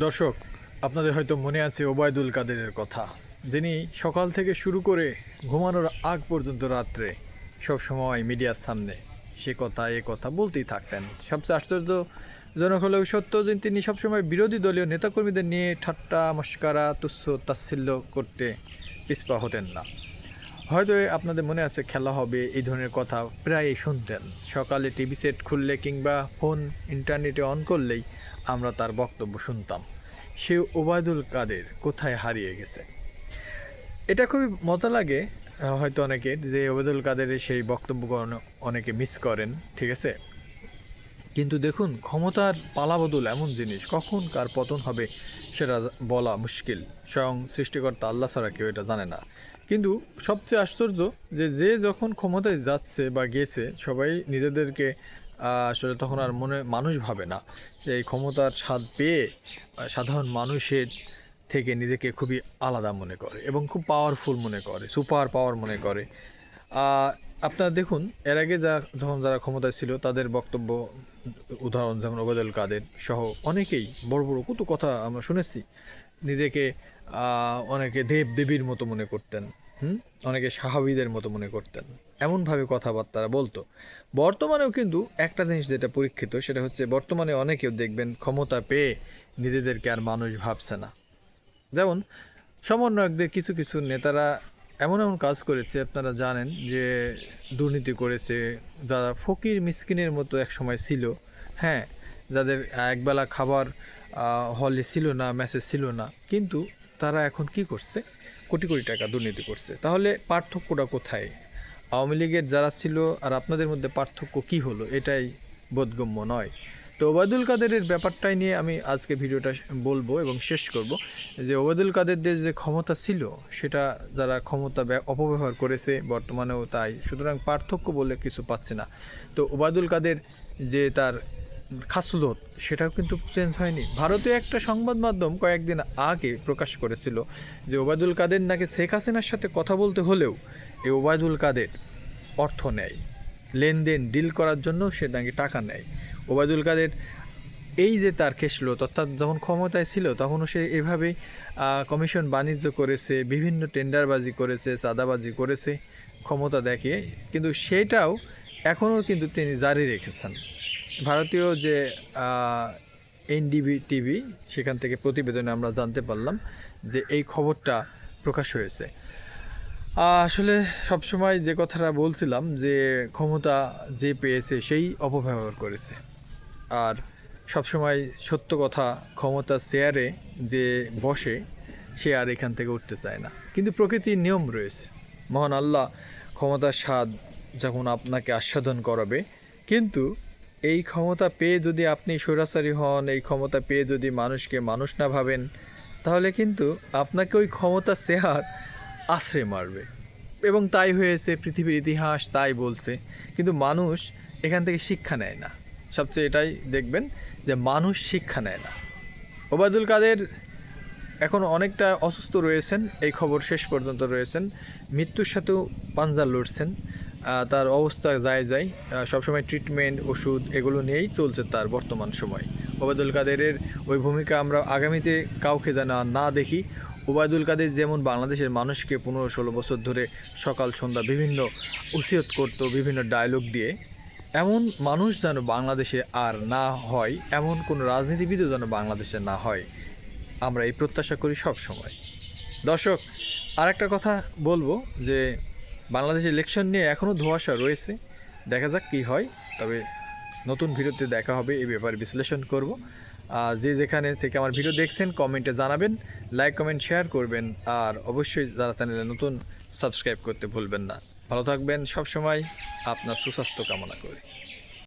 দর্শক, আপনাদের হয়তো মনে আছে ওবায়দুল কাদেরের কথা, যিনি সকাল থেকে শুরু করে ঘুমানোর আগ পর্যন্ত রাত্রে সবসময় মিডিয়ার সামনে সে কথা এ কথা বলতেই থাকতেন। সবচেয়ে আশ্চর্যজনক হলেও সত্য যে তিনি সবসময় বিরোধী দলীয় নেতাকর্মীদের নিয়ে ঠাট্টা মশকারা তুচ্ছ তাচ্ছিল্য করতে পিছপা হতেন না। হয়তো আপনাদের মনে আছে খেলা হবে এই ধরনের কথা প্রায়ই শুনতেন। সকালে টিভি সেট খুললে কিংবা ফোন ইন্টারনেটে অন করলেই আমরা তার বক্তব্য শুনতাম। সে ওবায়দুল কাদের কোথায় হারিয়ে গেছে। এটা খুবই মজা লাগে হয়তো অনেকের, যে ওবায়দুল কাদেরের সেই বক্তব্যগুলো অনেকে মিস করেন, ঠিক আছে। কিন্তু দেখুন, ক্ষমতার পালাবদল এমন জিনিস, কখন কার পতন হবে সেটা বলা মুশকিল। স্বয়ং সৃষ্টিকর্তা আল্লাহ ছাড়া কেউ এটা জানে না। কিন্তু সবচেয়ে আশ্চর্য যে যে যখন ক্ষমতায় যাচ্ছে বা গেছে, সবাই নিজেদেরকে আসলে তখন আর মানুষ ভাবে না, যে এই ক্ষমতার স্বাদ পেয়ে সাধারণ মানুষের থেকে নিজেকে খুবই আলাদা মনে করে এবং খুব পাওয়ারফুল মনে করে, সুপার পাওয়ার মনে করে। আপনারা দেখুন, এর আগে যখন যারা ক্ষমতায় ছিল তাদের বক্তব্য, উদাহরণ যেমন ওবায়দুল কাদের সহ অনেকেই বড় বড় কত কথা আমরা শুনেছি। নিজেকে অনেকে দেব দেবীর মতো মনে করতেন, অনেকে সাহাবীদের মতো মনে করতেন, এমনভাবে কথাবার্তা বলতো। বর্তমানেও কিন্তু একটা জিনিস যেটা পরীক্ষিত, সেটা হচ্ছে বর্তমানে অনেকেও দেখবেন ক্ষমতা পেয়ে নিজেদেরকে আর মানুষ ভাবছে না। যেমন সমন্বয়কদের কিছু কিছু নেতারা এমন এমন কাজ করেছে, আপনারা জানেন যে দুর্নীতি করেছে, যারা ফকির মিসকিনের মতো এক সময় ছিল, হ্যাঁ, যাদের একবেলা খাবার হলে ছিল না, মেসে ছিল না, কিন্তু তারা এখন কি করছে, কোটি কোটি টাকা দুর্নীতি করছে। তাহলে পার্থক্যটা কোথায়? আওয়ামী লীগের যারা ছিল আর আপনাদের মধ্যে পার্থক্য কি হলো, এটাই বোধগম্য নয়। তো ওবায়দুল কাদেরের ব্যাপারটাই নিয়ে আমি আজকে ভিডিওটা বলবো এবং শেষ করব, যে ওবায়দুল কাদেরদের যে ক্ষমতা ছিল সেটা যারা ক্ষমতা অপব্যবহার করেছে বর্তমানেও তাই, সুতরাং পার্থক্য বলে কিছু পাচ্ছে না। তো ওবায়দুল কাদের যে তার খাসলত, সেটাও কিন্তু চেঞ্জ হয়নি। ভারতীয় একটা সংবাদ মাধ্যম কয়েকদিন আগে প্রকাশ করেছিল যে ওবায়দুল কাদের নাকি শেখ হাসিনার সাথে কথা বলতে হলেও এই ওবায়দুল কাদের অর্থ নেয়, লেনদেন ডিল করার জন্য সে নাকি টাকা নেয়। ওবায়দুল কাদের এই যে তার খেসলত, অর্থাৎ যখন ক্ষমতায় ছিল তখনও সে এভাবেই কমিশন বাণিজ্য করেছে, বিভিন্ন টেন্ডারবাজি করেছে, চাঁদাবাজি করেছে ক্ষমতা দেখিয়ে, কিন্তু সেটাও এখনও কিন্তু তিনি জারি রেখেছেন। ভারতীয় যে এনডিবি টিভি, সেখান থেকে প্রতিবেদনে আমরা জানতে পারলাম যে এই খবরটা প্রকাশ হয়েছে। আসলে সবসময় যে কথাটা বলছিলাম, যে ক্ষমতা যে পেয়েছে সেই অপব্যবহার করেছে। আর সবসময় সত্য কথা, ক্ষমতা চেয়ারে যে বসে সে আর এখান থেকে উঠতে চায় না। কিন্তু প্রকৃতির নিয়ম রয়েছে, মহান আল্লাহ ক্ষমতার স্বাদ যখন আপনাকে আস্বাদন করাবে, কিন্তু এই ক্ষমতা পেয়ে যদি আপনি স্বৈরাচারী হন, এই ক্ষমতা পেয়ে যদি মানুষকে মানুষ না ভাবেন, তাহলে কিন্তু আপনাকে ওই ক্ষমতার চেয়ার আছড়ে মারবে। এবং তাই হয়েছে, পৃথিবীর ইতিহাস তাই বলছে। কিন্তু মানুষ এখান থেকে শিক্ষা নেয় না। সবচেয়ে এটাই দেখবেন যে মানুষ শিক্ষা নেয় না। ওবায়দুল কাদের এখন অনেকটা অসুস্থ রয়েছেন, এই খবর শেষ পর্যন্ত রয়েছেন, মৃত্যুর সাথেও পাঞ্জা লড়ছেন। তার অবস্থা যায় সবসময় ট্রিটমেন্ট, ওষুধ এগুলো নিয়েই চলছে তার বর্তমান সময়। ওবায়দুল কাদেরের ওই ভূমিকা আমরা আগামীতে কাউকে যেন না দেখি। ওবায়দুল কাদের যেমন বাংলাদেশের মানুষকে 15-16 বছর ধরে সকাল সন্ধ্যা বিভিন্ন ওসিয়ত করত বিভিন্ন ডায়লগ দিয়ে, এমন মানুষ যেন বাংলাদেশে আর না হয়, এমন কোনো রাজনীতিবিদও যেন বাংলাদেশে না হয়, আমরা এই প্রত্যাশা করি সব সময়। দর্শক, আর একটা কথা বলবো, যে বাংলাদেশ ইলেকশন নিয়ে এখনও ধোঁয়াশা রয়েছে, দেখা যাক কী হয়। তবে নতুন ভিডিওতে দেখা হবে, এই ব্যাপারে বিশ্লেষণ করব। যে যেখানে থেকে আমার ভিডিও দেখছেন কমেন্টে জানাবেন, লাইক কমেন্ট শেয়ার করবেন, আর অবশ্যই যারা চ্যানেলে নতুন সাবস্ক্রাইব করতে ভুলবেন না। ভালো থাকবেন, সব সময় আপনার সুস্বাস্থ্য কামনা করি।